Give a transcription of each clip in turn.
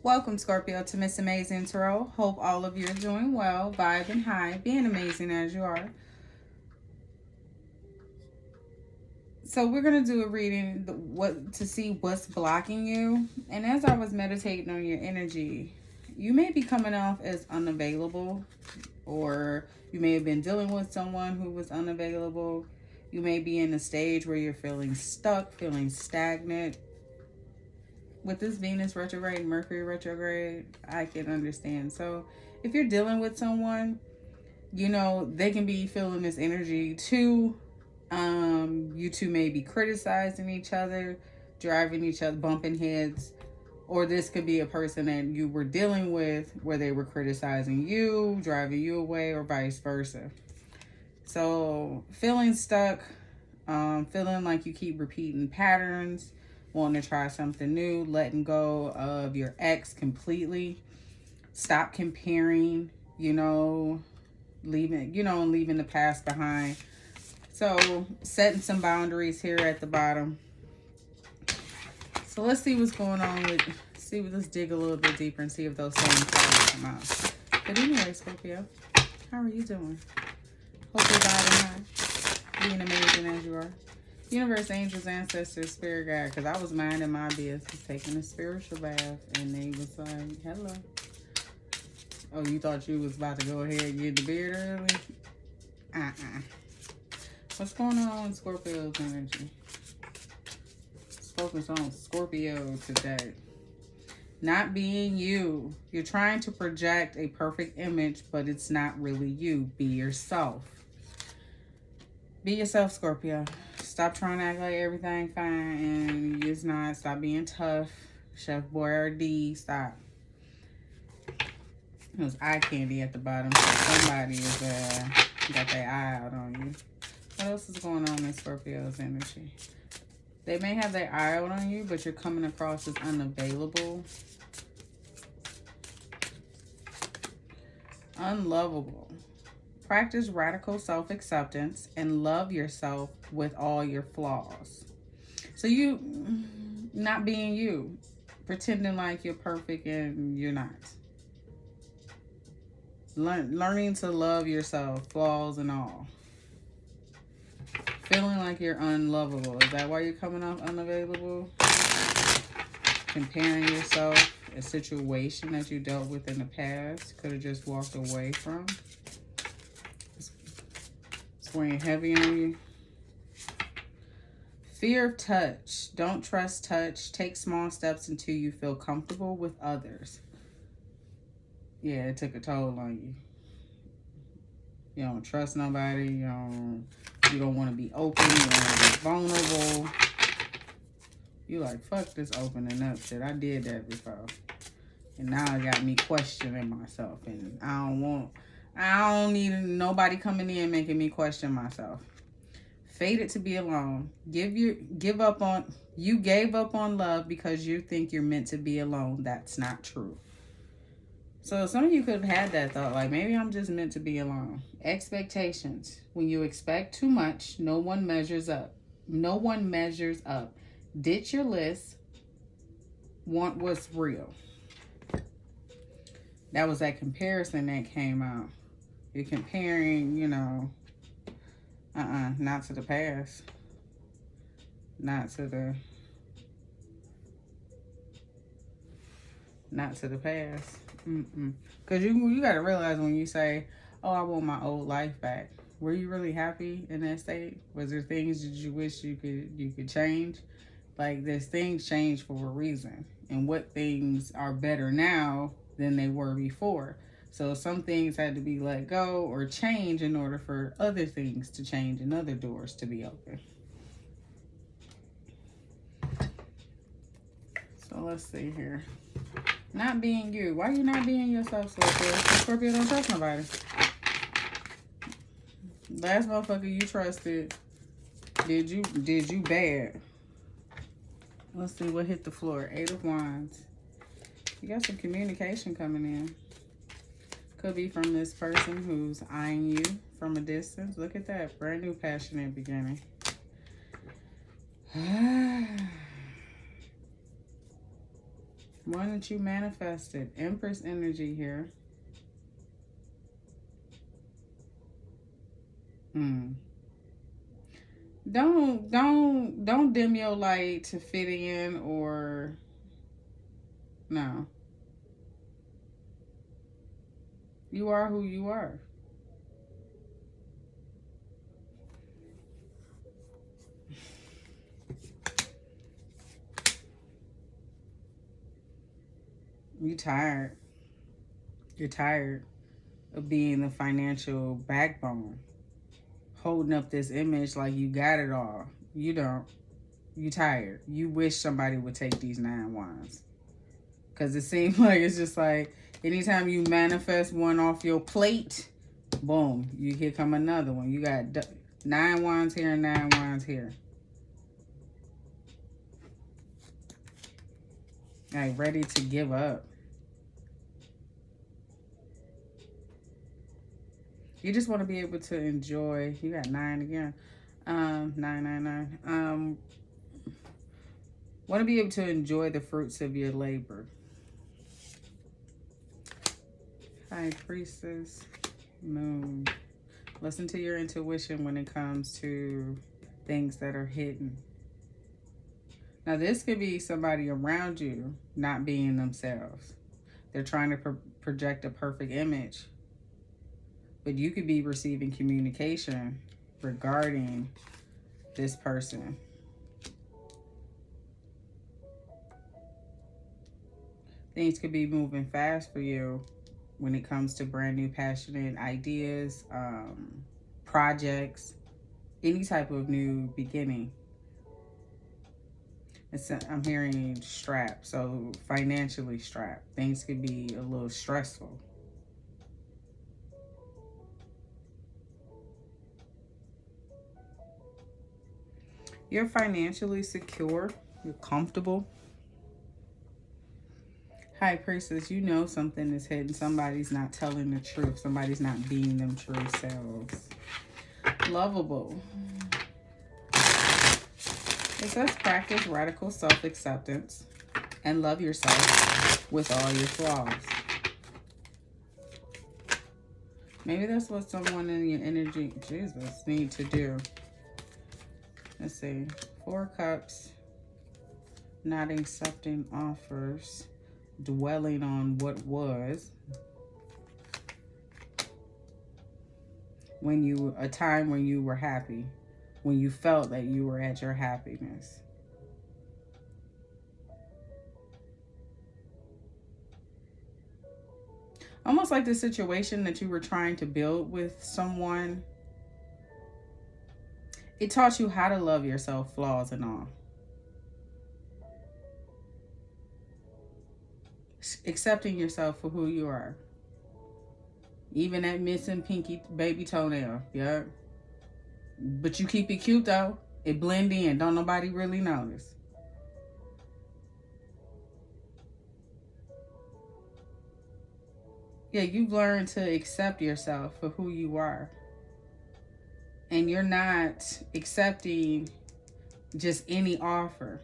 Welcome, Scorpio, to Miss Amazing Tarot. Hope all of you are doing well, vibing high, being amazing as you are. So we're gonna do a reading what to see what's blocking you. And as I was meditating on your energy, you may be coming off as unavailable, or you may have been dealing with someone who was unavailable. You may be in a stage where you're feeling stuck, feeling stagnant. With this Venus retrograde, Mercury retrograde, I can understand. So if you're dealing with someone, they can be feeling this energy too. You two may be criticizing each other, driving each other, bumping heads, or this could be a person that you were dealing with where they were criticizing you, driving you away, or vice versa. So feeling stuck, feeling like you keep repeating patterns, wanting to try something new, letting go of your ex completely, stop comparing, leaving the past behind. So setting some boundaries here at the bottom. So let's see what's going on let's dig a little bit deeper and see if those same cards come out. But anyway, Scorpio, how are you doing? Hope you're vibing high, being amazing as you are. Universe, angels, ancestors, spirit guide, because I was minding my business, taking a spiritual bath, and they was like, hello. Oh, you thought you was about to go ahead and get the beard early? What's going on in Scorpio's energy? Let's focus on Scorpio today. Not being you. You're trying to project a perfect image, but it's not really you. Be yourself. Be yourself, Scorpio. Stop trying to act like everything fine and it's not. Stop being tough. Chef Boyardee, stop. There's eye candy at the bottom, so somebody is got their eye out on you. What else is going on in Scorpio's energy? They may have their eye out on you, but you're coming across as unavailable. Unlovable. Practice radical self-acceptance and love yourself with all your flaws. So you not being you, pretending like you're perfect and you're not. Learning to love yourself, flaws and all. Feeling like you're unlovable. Is that why you're coming off unavailable? Comparing yourself, a situation that you dealt with in the past, could have just walked away from. It's weighing heavy on you. Fear of touch. Don't trust touch. Take small steps until you feel comfortable with others. Yeah, it took a toll on you. You don't trust nobody. You don't want to be open. You don't want to be vulnerable. You like, fuck this opening up shit. I did that before. And now it got me questioning myself. And I don't need nobody coming in making me question myself. Fated to be alone. You gave up on love because you think you're meant to be alone. That's not true. So some of you could have had that thought, like, maybe I'm just meant to be alone. Expectations. When you expect too much, no one measures up. No one measures up. Ditch your list. Want what's real. That was that comparison that came out. You're comparing, not to the past. Not to the past. Because you got to realize when you say, oh, I want my old life back. Were you really happy in that state? Was there things that you wish you could change? Like, there's things change for a reason. And what things are better now than they were before. So some things had to be let go or change in order for other things to change and other doors to be open. So let's see here. Not being you. Why are you not being yourself, Scorpio? Scorpio don't trust nobody. Last motherfucker you trusted did you bad. Let's see what hit the floor. 8 of Wands. You got some communication coming in. Could be from this person who's eyeing you from a distance. Look at that. Brand new passionate beginning. One that you manifested. Empress energy here. Don't dim your light to fit in, or no. You are who you are. You tired. You're tired of being the financial backbone, holding up this image like you got it all. You don't. You tired. You wish somebody would take these 9 wands. Because it seems like it's just like anytime you manifest one off your plate, boom, here come another one. You got 9 wands here and 9 wands here. Like ready to give up. You just want to be able to enjoy. You got 9 again. 999. Want to be able to enjoy the fruits of your labor. High Priestess, Moon. Listen to your intuition when it comes to things that are hidden. Now, this could be somebody around you not being themselves. They're trying to project a perfect image. But you could be receiving communication regarding this person. Things could be moving fast for you when it comes to brand new passionate ideas, projects, any type of new beginning. I'm hearing strapped, so financially strapped. Things could be a little stressful. You're financially secure. You're comfortable. High Priestess, you know something is hidden. Somebody's not telling the truth. Somebody's not being them true selves. Lovable. It says practice radical self-acceptance and love yourself with all your flaws. Maybe that's what someone in your energy, Jesus, need to do. Let's see. 4 cups. Not accepting offers. Dwelling on what was. A time when you were happy. When you felt that you were at your happiness. Almost like the situation that you were trying to build with someone. It taught you how to love yourself, flaws and all. Accepting yourself for who you are. Even that missing pinky baby toenail. Yeah. But you keep it cute though. It blend in. Don't nobody really notice. Yeah, you've learned to accept yourself for who you are. And you're not accepting just any offer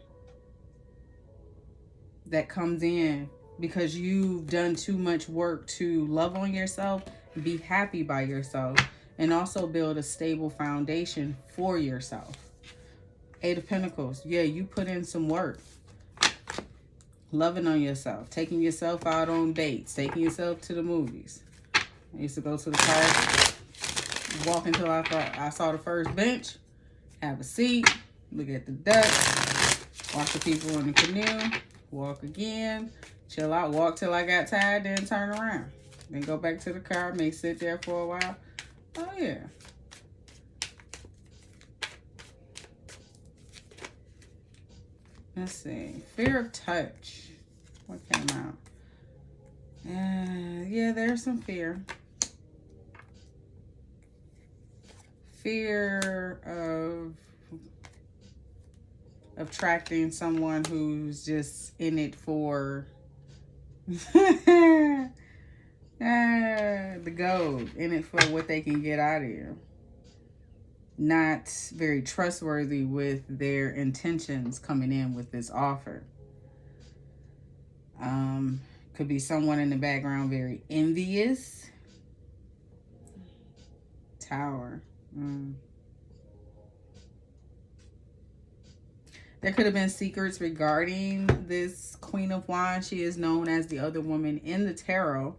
that comes in because you've done too much work to love on yourself, be happy by yourself, and also build a stable foundation for yourself. 8 of Pentacles. Yeah, you put in some work. Loving on yourself, taking yourself out on dates, taking yourself to the movies. I used to go to the park, walk until I saw the first bench, have a seat, look at the ducks, watch the people in the canoe, walk again, chill out, walk till I got tired, then turn around. Then go back to the car, may sit there for a while. Oh, yeah. Let's see. Fear of touch. What came out? Yeah, there's some fear. Fear of attracting someone who's just in it for the gold, in it for what they can get out of you. Not very trustworthy with their intentions coming in with this offer. Could be someone in the background very envious. Tower. There could have been secrets regarding this Queen of Wands. She is known as the other woman in the tarot.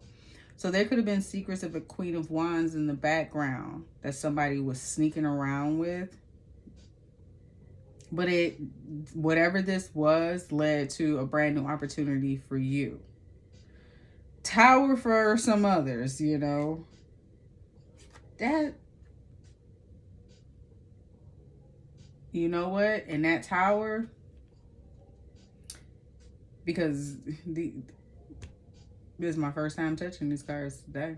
So there could have been secrets of a Queen of Wands in the background that somebody was sneaking around with. But whatever this was, led to a brand new opportunity for you. Tower for some others, you know. That, you know what? In that tower, because this is my first time touching these cards today.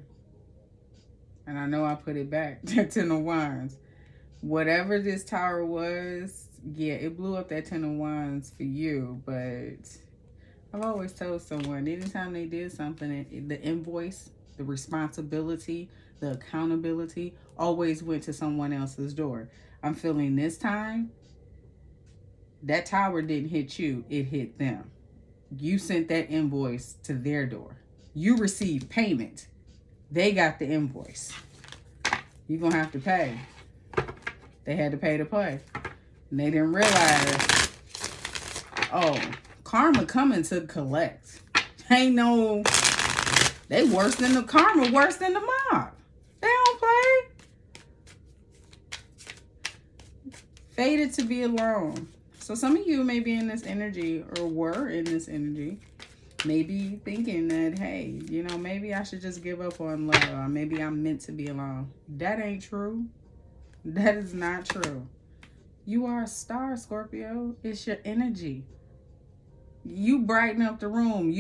And I know I put it back to Ten of Wands. Whatever this tower was, yeah, it blew up that Ten of Wands for you. But I've always told someone, anytime they did something, the invoice, the responsibility, the accountability always went to someone else's door. I'm feeling this time, that tower didn't hit you, it hit them. You sent that invoice to their door. You received payment. They got the invoice. You're going to have to pay. They had to pay to play. And they didn't realize, oh, karma coming to collect. Ain't no, they worse than the karma, worse than the mob. They don't play. Fated to be alone. So some of you may be in this energy or were in this energy. Maybe thinking that, hey, you know, maybe I should just give up on love. Or maybe I'm meant to be alone. That ain't true. That is not true. You are a star, Scorpio. It's your energy. You brighten up the room.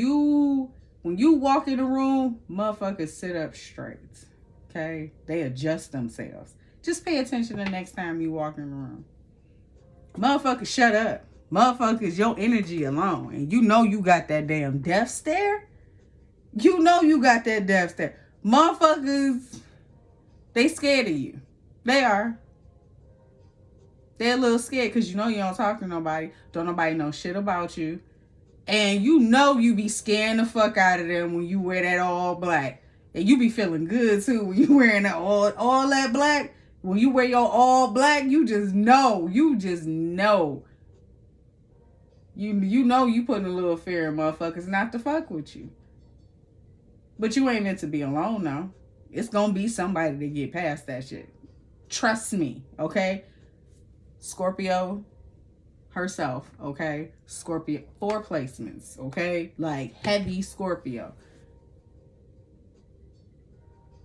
When you walk in the room, motherfuckers sit up straight. Okay? They adjust themselves. Just pay attention the next time you walk in the room. Motherfuckers, shut up. Motherfuckers, your energy alone. And you know you got that damn death stare. You know you got that death stare. Motherfuckers, they scared of you. They are. They're a little scared because you know you don't talk to nobody. Don't nobody know shit about you. And you know you be scaring the fuck out of them when you wear that all black. And you be feeling good too when you wearing that all that black. When you wear your all black, you just know. You just know. You know you putting a little fear in motherfuckers not to fuck with you. But you ain't meant to be alone now. It's gonna be somebody to get past that shit. Trust me, okay? Scorpio herself, okay? Scorpio, 4 placements, okay? Like heavy Scorpio.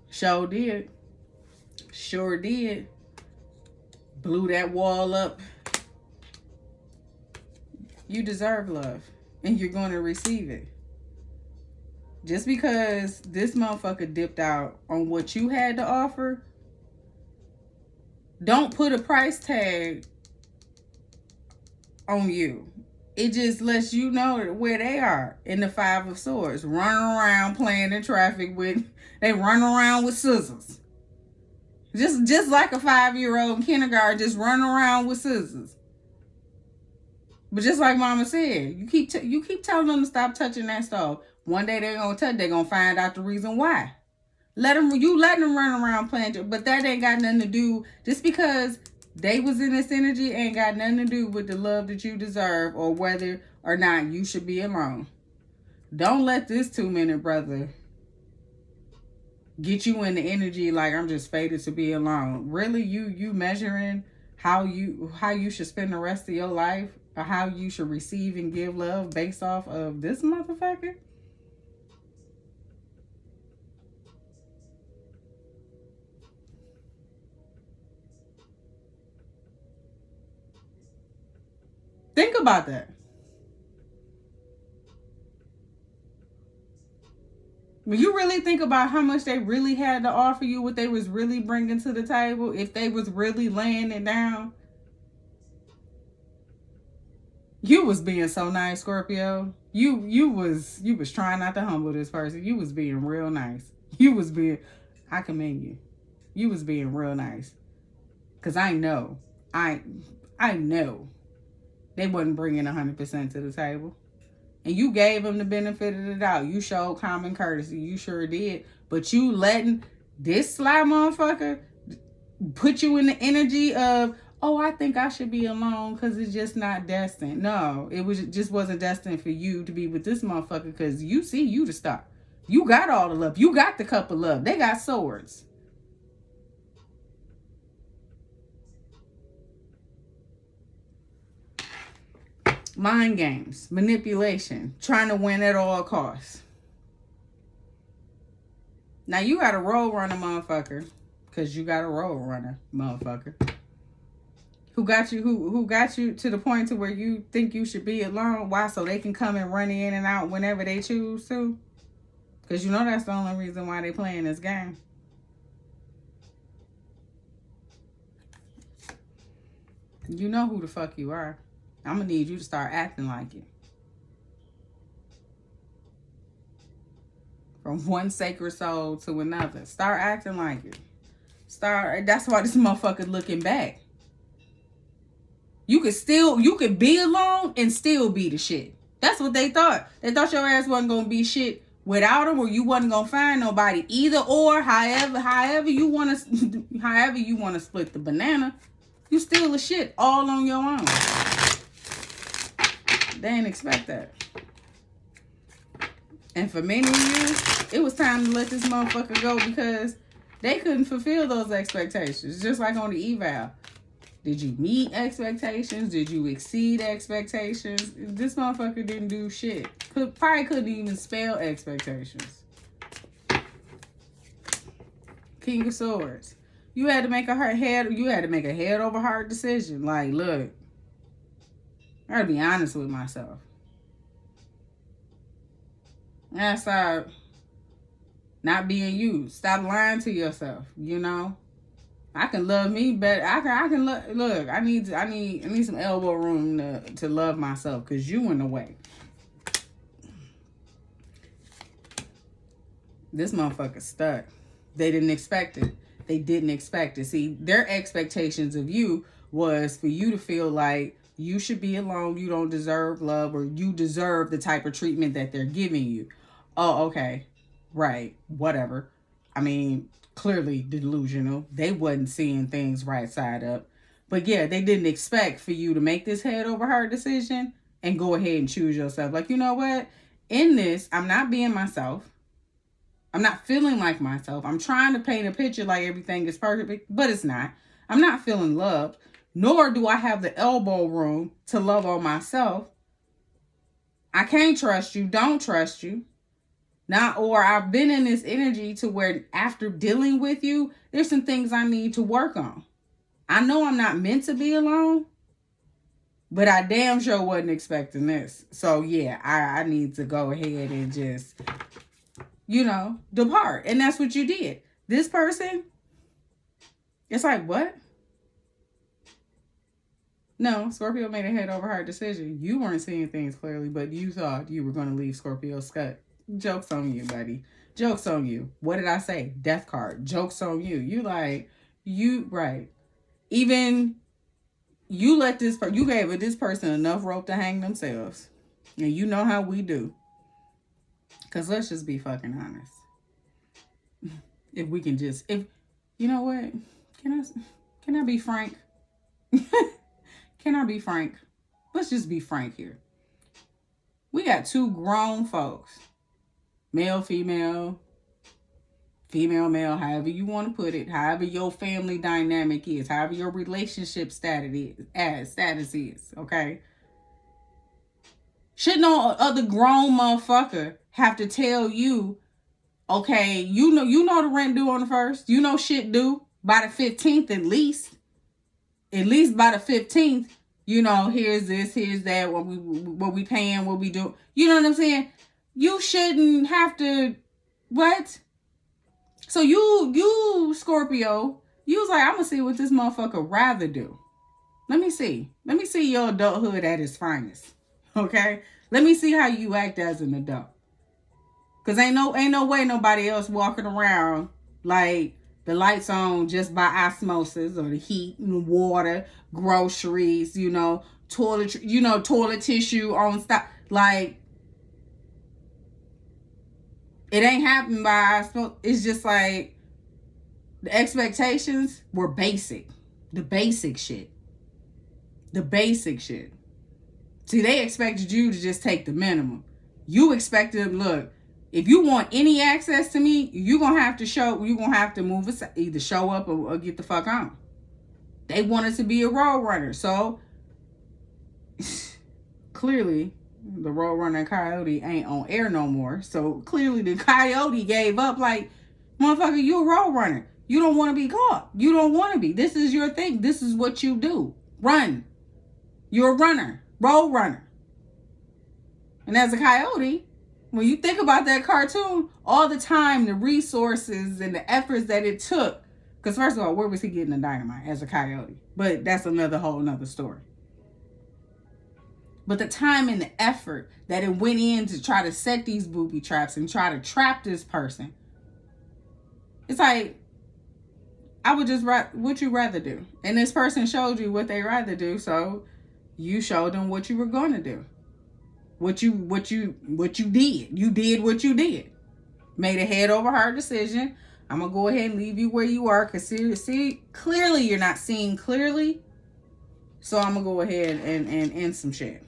Sure did. Sure did. Blew that wall up. You deserve love. And you're going to receive it. Just because this motherfucker dipped out on what you had to offer, don't put a price tag on you. It just lets you know where they are in the 5 of Swords. Running around playing in traffic with, they run around with scissors. Just like a 5-year-old in kindergarten, just running around with scissors. But just like Mama said, you keep telling them to stop touching that stove. One day they're gonna touch. They're gonna find out the reason why. Let them run around playing, but that ain't got nothing to do. Just because they was in this energy ain't got nothing to do with the love that you deserve or whether or not you should be alone. Don't let this 2-minute brother get you in the energy like I'm just fated to be alone. Really, you measuring how you should spend the rest of your life or how you should receive and give love based off of this motherfucker? Think about that. When you really think about how much they really had to offer you, what they was really bringing to the table, if they was really laying it down, you was being so nice, Scorpio. You was trying not to humble this person. You was being real nice. I commend you. You was being real nice. Cause I know they wasn't bringing 100% to the table. And you gave him the benefit of the doubt. You showed common courtesy. You sure did. But you letting this sly motherfucker put you in the energy of, oh, I think I should be alone because it's just not destined. No, just wasn't destined for you to be with this motherfucker because you see you the star. You got all the love. You got the cup of love. They got swords. Mind games, manipulation, trying to win at all costs. Now you got a road runner motherfucker, because you got a road runner motherfucker, who got you to the point to where you think you should be alone. Why? So they can come and run in and out whenever they choose to. Because you know that's the only reason why they playing this game. You know who the fuck you are. I'm going to need you to start acting like it. From one sacred soul to another. Start acting like it. That's why this motherfucker looking back. You could be alone and still be the shit. That's what they thought. They thought your ass wasn't going to be shit without them, or you wasn't going to find nobody. Either or, however you want to split the banana, you still a shit all on your own. They didn't expect that. And for many years, it was time to let this motherfucker go because they couldn't fulfill those expectations. Just like on the eval. Did you meet expectations? Did you exceed expectations? This motherfucker didn't do shit. Probably couldn't even spell expectations. King of Swords. You had to make a head over heart decision. Like, look, I gotta be honest with myself. And stop not being you. Stop lying to yourself. You know, I can love me, but I can look. I need some elbow room to love myself because you in the way. This motherfucker stuck. They didn't expect it. They didn't expect it. See, their expectations of you was for you to feel like you should be alone, you don't deserve love, or you deserve the type of treatment that they're giving you. Oh, okay. Right. Whatever. I mean, clearly delusional. They wasn't seeing things right side up. But yeah, they didn't expect for you to make this head over heart decision and go ahead and choose yourself. Like, you know what? In this, I'm not being myself. I'm not feeling like myself. I'm trying to paint a picture like everything is perfect, but it's not. I'm not feeling loved. Nor do I have the elbow room to love on myself. I can't trust you. Don't trust you. Or I've been in this energy to where after dealing with you, there's some things I need to work on. I know I'm not meant to be alone, but I damn sure wasn't expecting this. So yeah, I need to go ahead and just, depart. And that's what you did. This person, it's like, what? No, Scorpio made a head over heart decision. You weren't seeing things clearly, but you thought you were going to leave Scorpio's gut. Joke's on you, buddy. Joke's on you. What did I say? Death card. Joke's on you. Right. Even you you gave this person enough rope to hang themselves. And you know how we do. Because let's just be fucking honest. You know what? Can I be frank? Can I be frank? Let's just be frank here. We got two grown folks. Male, female, male, however you want to put it, however your family dynamic is, however your relationship status is, okay? Should no other grown motherfucker have to tell you, okay, you know the rent due on the 1st, you know shit due by the 15th at least by the 15th, here's this, here's that, what we paying, what we do. You know what I'm saying? You shouldn't have to, what? So you Scorpio, you was like, I'm going to see what this motherfucker rather do. Let me see your adulthood at its finest. Okay? Let me see how you act as an adult. Because ain't no way nobody else walking around like the lights on just by osmosis, or the heat and water, groceries, toilet tissue on stock. Like, It ain't happened by, it's just like the expectations were basic. The basic shit. The basic shit. See, they expected you to just take the minimum. You expected, look, if you want any access to me, you're going to have to move aside, either show up or get the fuck on. They wanted to be a road runner. So, clearly, the road runner coyote ain't on air no more. So, clearly, the coyote gave up like, motherfucker, you a road runner. You don't want to be caught. You don't want to be. This is your thing. This is what you do. Run. You're a runner. Road runner. And as a coyote, when you think about that cartoon, all the time, the resources and the efforts that it took, because first of all, where was he getting the dynamite as a coyote? But that's whole nother story. But the time and the effort that it went in to try to set these booby traps and try to trap this person, it's like, what you rather do? And this person showed you what they rather do, so you showed them what you were going to do. What you did. You did what you did. Made a head over heart decision. I'm going to go ahead and leave you where you are. Because see, clearly you're not seeing clearly. So I'm going to go ahead and end some shit.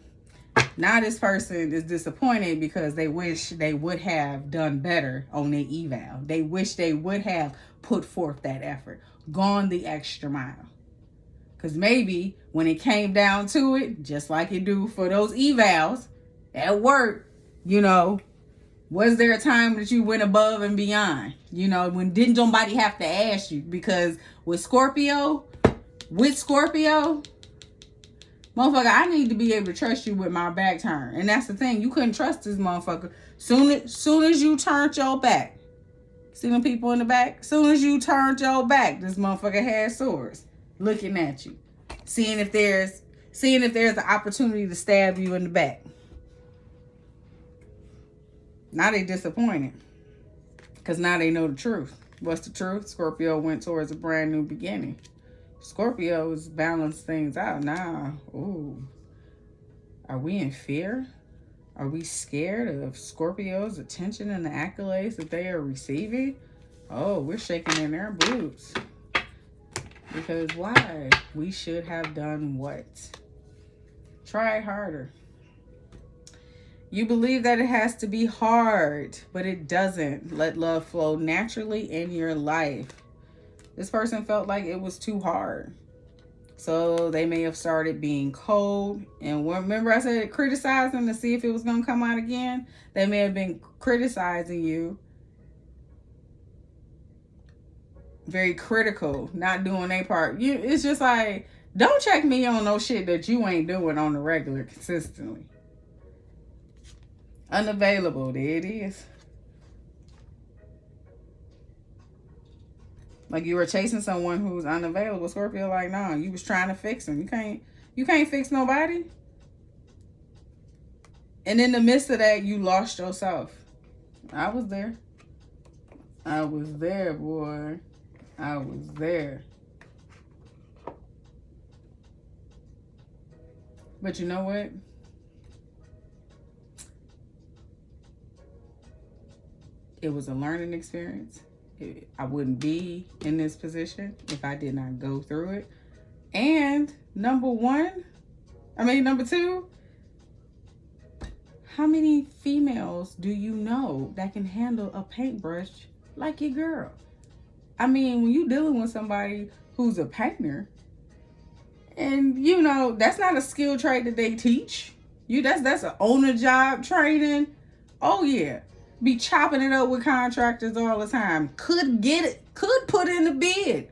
Now this person is disappointed because they wish they would have done better on their eval. They wish they would have put forth that effort. Gone the extra mile. Because maybe when it came down to it, just like it do for those evals at work, was there a time that you went above and beyond? When didn't somebody have to ask you? Because with Scorpio, motherfucker, I need to be able to trust you with my back turn. And that's the thing. You couldn't trust this motherfucker. Soon as you turned your back. See them people in the back? Soon as you turned your back, this motherfucker had swords looking at you. Seeing if there's an opportunity to stab you in the back. Now they disappointed. Because now they know the truth. What's the truth? Scorpio went towards a brand new beginning. Scorpios balance things out. Now, are we in fear? Are we scared of Scorpios' attention and the accolades that they are receiving? Oh, we're shaking in their boots. Because why? We should have done what? Try harder. You believe that it has to be hard, but it doesn't. Let love flow naturally in your life. This person felt like it was too hard. So they may have started being cold. And remember I said criticizing to see if it was going to come out again? They may have been criticizing you. Very critical, not doing their part. It's just like, don't check me on no shit that you ain't doing on the regular consistently. Unavailable, there it is. Like you were chasing someone who's unavailable. Scorpio, like, nah, you was trying to fix him. You can't fix nobody. And in the midst of that, you lost yourself. I was there. I was there, boy. I was there. But you know what? It was a learning experience. I wouldn't be in this position if I did not go through it. And number two, how many females do you know that can handle a paintbrush like your girl? I mean, when you're dealing with somebody who's a painter, and that's not a skill trade that they teach you. That's an on-the-job training. Oh yeah. Be chopping it up with contractors all the time. Could put in the bid.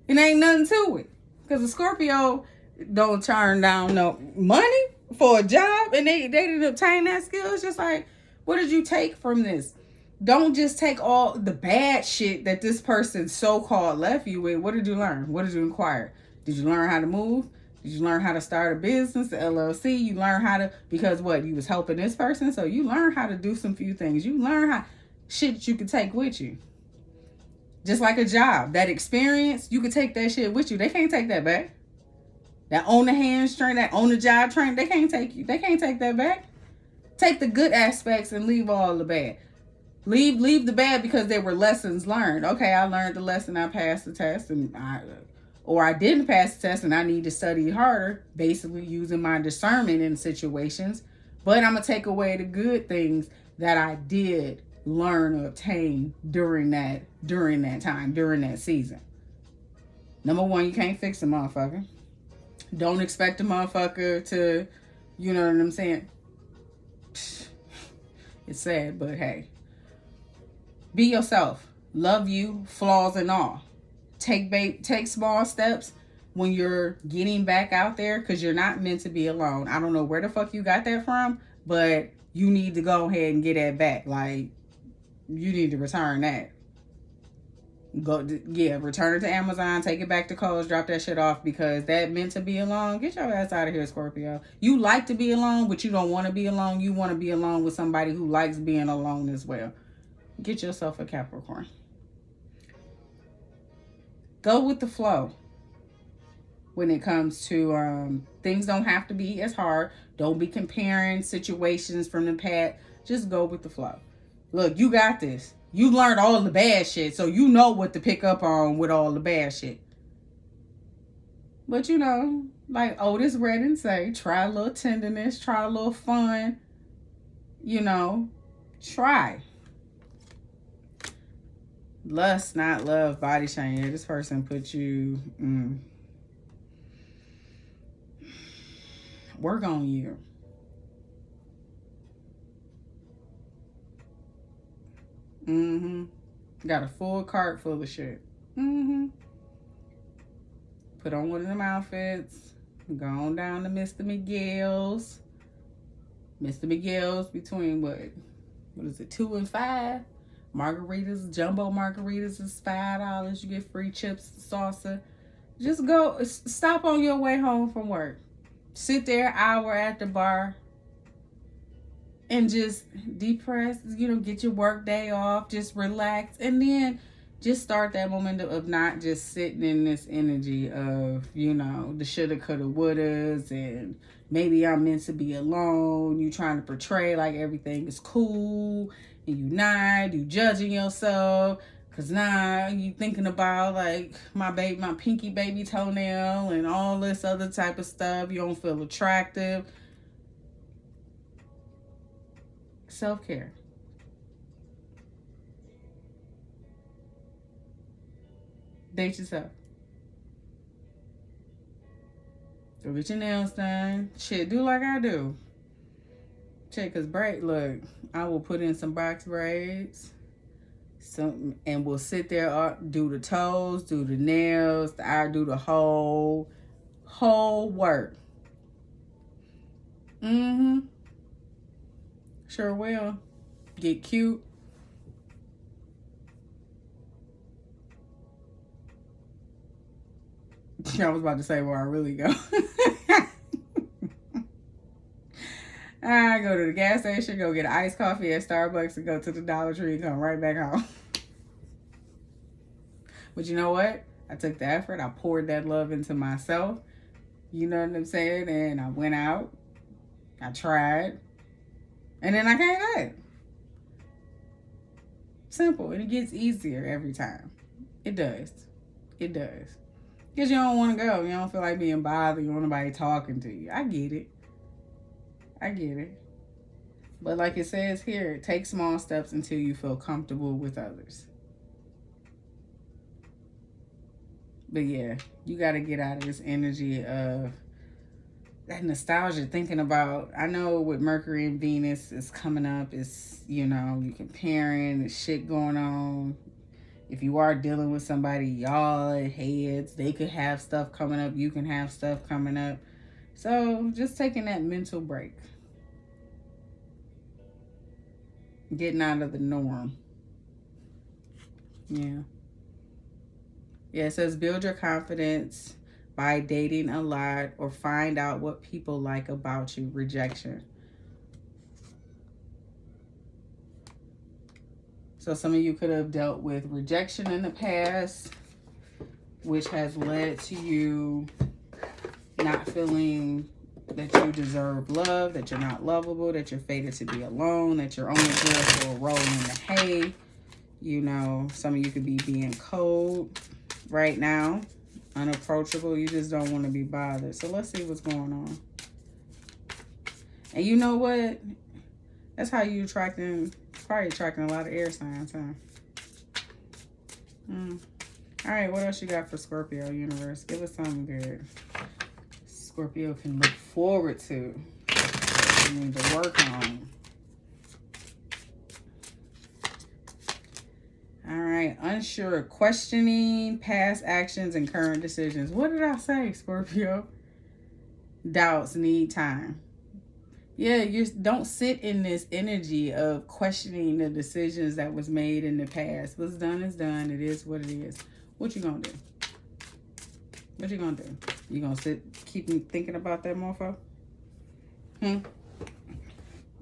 It ain't nothing to it. Because a Scorpio don't turn down no money for a job and they didn't obtain that skill. It's just like, what did you take from this? Don't just take all the bad shit that this person so-called left you with. What did you learn? What did you acquire? Did you learn how to move? Did you learn how to start a business, the LLC? You learn how to, because what? You was helping this person. So you learn how to do some few things. You learn how shit you can take with you. Just like a job, that experience, you can take that shit with you. They can't take that back. That on the hands training, that on the job training, they can't take that back. Take the good aspects and leave all the bad. Leave the bad because they were lessons learned. Okay, I learned the lesson, I passed the test, or I didn't pass the test and I need to study harder, basically using my discernment in situations. But I'm gonna take away the good things that I did learn or obtain during that time, during that season. Number one, you can't fix a motherfucker. Don't expect a motherfucker to, you know what I'm saying? It's sad, but hey. Be yourself. Love you, flaws and all. Take small steps when you're getting back out there, because you're not meant to be alone. I don't know where the fuck you got that from, but you need to go ahead and get that back. Like, you need to return that. Return it to Amazon, take it back to Kohl's, drop that shit off, because that meant to be alone. Get your ass out of here, Scorpio. You like to be alone, but you don't want to be alone. You want to be alone with somebody who likes being alone as well. Get yourself a Capricorn. Go with the flow when it comes to things. Don't have to be as hard. Don't be comparing situations from the past. Just go with the flow. Look, you got this. You learned all the bad shit, so you know what to pick up on with all the bad shit. But you know, like Otis Redding say, try a little tenderness, try a little fun. You know, try. Lust, not love, body shame. Yeah, this person put you... Work on you. Got a full cart full of shit. Put on one of them outfits. Go on down to Mr. Miguel's. Mr. Miguel's between what is it, 2 and 5? Margaritas, jumbo margaritas is $5. You get free chips, salsa. Just go, stop on your way home from work. Sit there an hour at the bar and just depress, get your work day off, just relax. And then just start that momentum of not just sitting in this energy of, the shoulda, coulda, wouldas, and maybe I'm meant to be alone. You trying to portray like everything is cool. And you judging yourself, because now you thinking about like my pinky baby toenail and all this other type of stuff. You don't feel attractive. Self-care. Date yourself. Go get your nails done. Shit, do like I do. Check, cause look, I will put in some box braids, and we'll sit there, do the toes, do the nails, I do the whole work. Sure will. Get cute. I was about to say where I really go. I go to the gas station, go get an iced coffee at Starbucks, and go to the Dollar Tree and come right back home. But you know what? I took the effort. I poured that love into myself. You know what I'm saying? And I went out. I tried. And then I came back. Simple. And it gets easier every time. It does. It does. Because you don't want to go. You don't feel like being bothered. You don't want nobody talking to you. I get it. But like it says here, take small steps until you feel comfortable with others. But yeah, you got to get out of this energy of that nostalgia, thinking about, I know with Mercury and Venus is coming up, it's, you comparing, the shit going on. If you are dealing with somebody, y'all are heads, they could have stuff coming up, you can have stuff coming up. So just taking that mental break. Getting out of the norm. Yeah. Yeah, it says build your confidence by dating a lot or find out what people like about you. Rejection. So some of you could have dealt with rejection in the past, which has led to you not feeling that you deserve love, that you're not lovable, that you're fated to be alone, that you're only good for a roll in the hay. You know, some of you could be being cold right now, unapproachable. You just don't want to be bothered. So let's see what's going on. And you know what? That's how you probably attracting a lot of air signs, huh? All right, what else you got for Scorpio, universe? Give us something good Scorpio can look forward to. You need to work on. All right, unsure, questioning past actions and current decisions. What did I say, Scorpio? Doubts need time. Yeah, you don't sit in this energy of questioning the decisions that was made in the past. What's done is done. It is what it is. What you gonna do? What you gonna do? You gonna keep thinking about that mofo?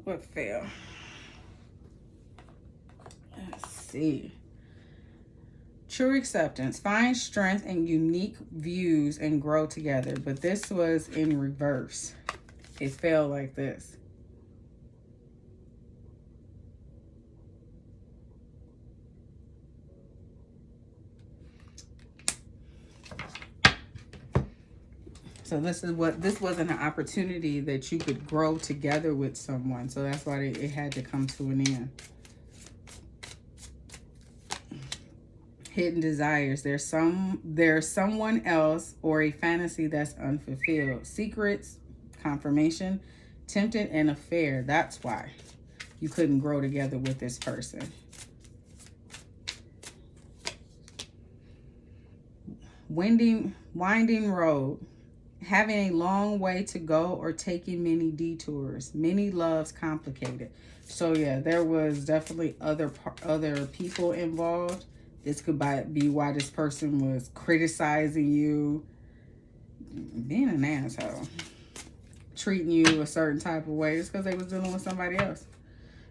What fell? Let's see. True acceptance. Find strength and unique views and grow together. But this was in reverse. It fell like this. So this wasn't an opportunity that you could grow together with someone. So that's why it had to come to an end. Hidden desires. There's someone else or a fantasy that's unfulfilled. Secrets, confirmation, tempted, and affair. That's why you couldn't grow together with this person. Winding road. Having a long way to go or taking many detours. Many loves complicated. So yeah, there was definitely other people involved. This could be why this person was criticizing you, being an asshole, treating you a certain type of way. It's because they was dealing with somebody else.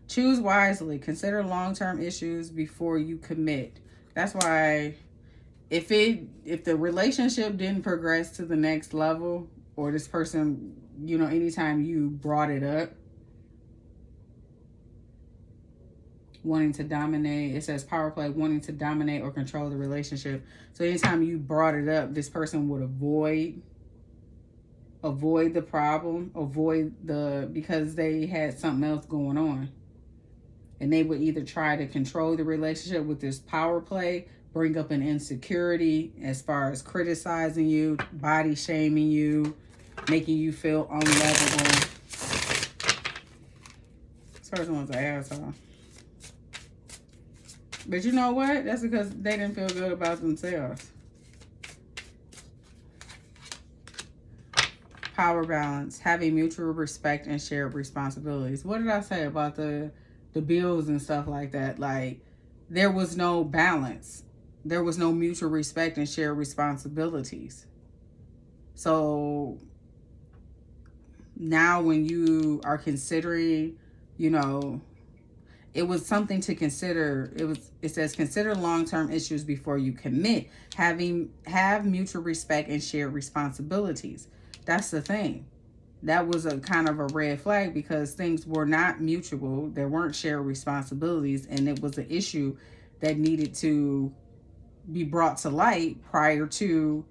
Choose wisely. Consider long-term issues before you commit. That's why if the relationship didn't progress to the next level, or this person, you know, anytime you brought it up, wanting to dominate, it says power play, wanting to dominate or control the relationship. So anytime you brought it up, this person would avoid the problem, because they had something else going on. And they would either try to control the relationship with this power play, bring up an insecurity as far as criticizing you, body shaming you, making you feel unlovable. This person was an asshole. But you know what? That's because they didn't feel good about themselves. Power balance. Having mutual respect and shared responsibilities. What did I say about the bills and stuff like that? Like, there was no balance. There was no mutual respect and shared responsibilities. So now when you are considering, you know, it was something to consider. It says consider long-term issues before you commit. Have mutual respect and shared responsibilities. That's the thing. That was a kind of a red flag, because things were not mutual. There weren't shared responsibilities, and it was an issue that needed to be brought to light prior to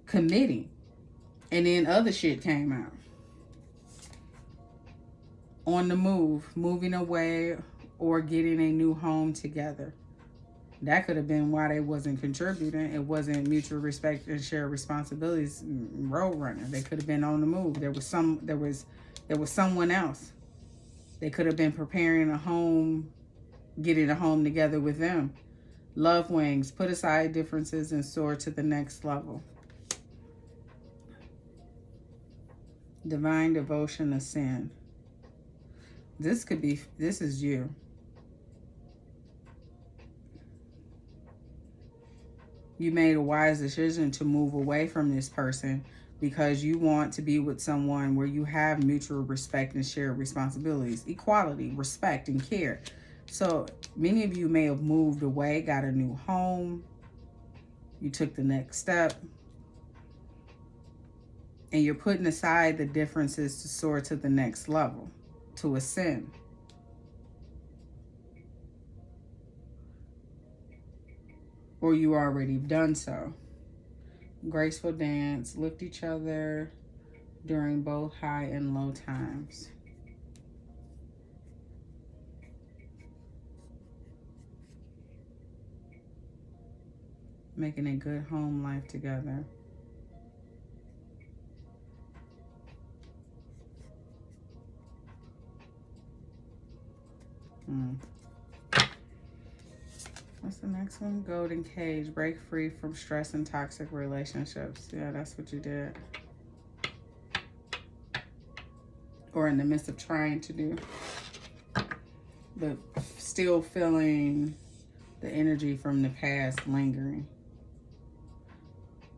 committing. And then other shit came out. On the move, moving away, or getting a new home together. That could have been why they wasn't contributing. It wasn't mutual respect and shared responsibilities. Roadrunner. They could have been on the move. There was someone else. They could have been preparing a home, getting a home together with them. Love wings. Put aside differences and soar to the next level. Divine devotion ascend. This is you. You made a wise decision to move away from this person because you want to be with someone where you have mutual respect and shared responsibilities, equality, respect, and care. So many of you may have moved away, got a new home. You took the next step. And you're putting aside the differences to soar to the next level, to ascend. Or you already done so. Graceful dance, lift each other during both high and low times. Making a good home life together. What's the next one? Golden cage. Break free from stress and toxic relationships. Yeah, that's what you did. Or in the midst of trying to do. But still feeling the energy from the past lingering.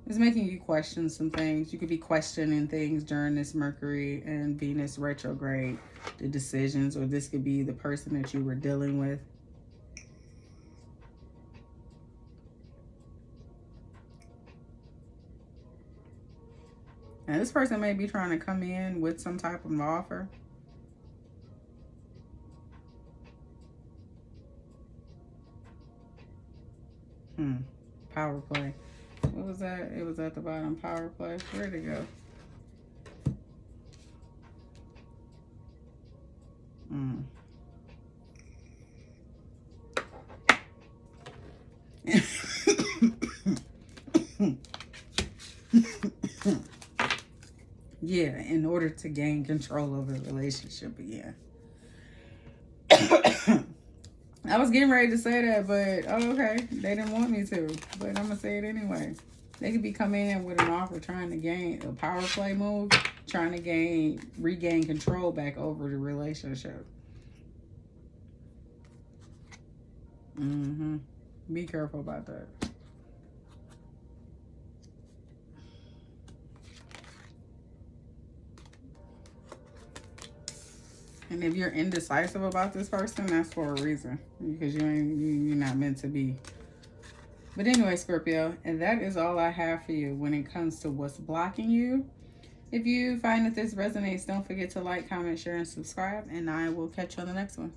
It's making you question some things. You could be questioning things during this Mercury and Venus retrograde, the decisions, or this could be the person that you were dealing with. And this person may be trying to come in with some type of offer. Power play. What was that? It was at the bottom. Power play. Where'd it go? Yeah, in order to gain control over the relationship again. I was getting ready to say that, but oh, okay. They didn't want me to, but I'm going to say it anyway. They could be coming in with an offer trying to gain a power play move, trying to regain control back over the relationship. Be careful about that. And if you're indecisive about this person, that's for a reason. Because you're not meant to be. But anyway, Scorpio, and that is all I have for you when it comes to what's blocking you. If you find that this resonates, don't forget to like, comment, share, and subscribe. And I will catch you on the next one.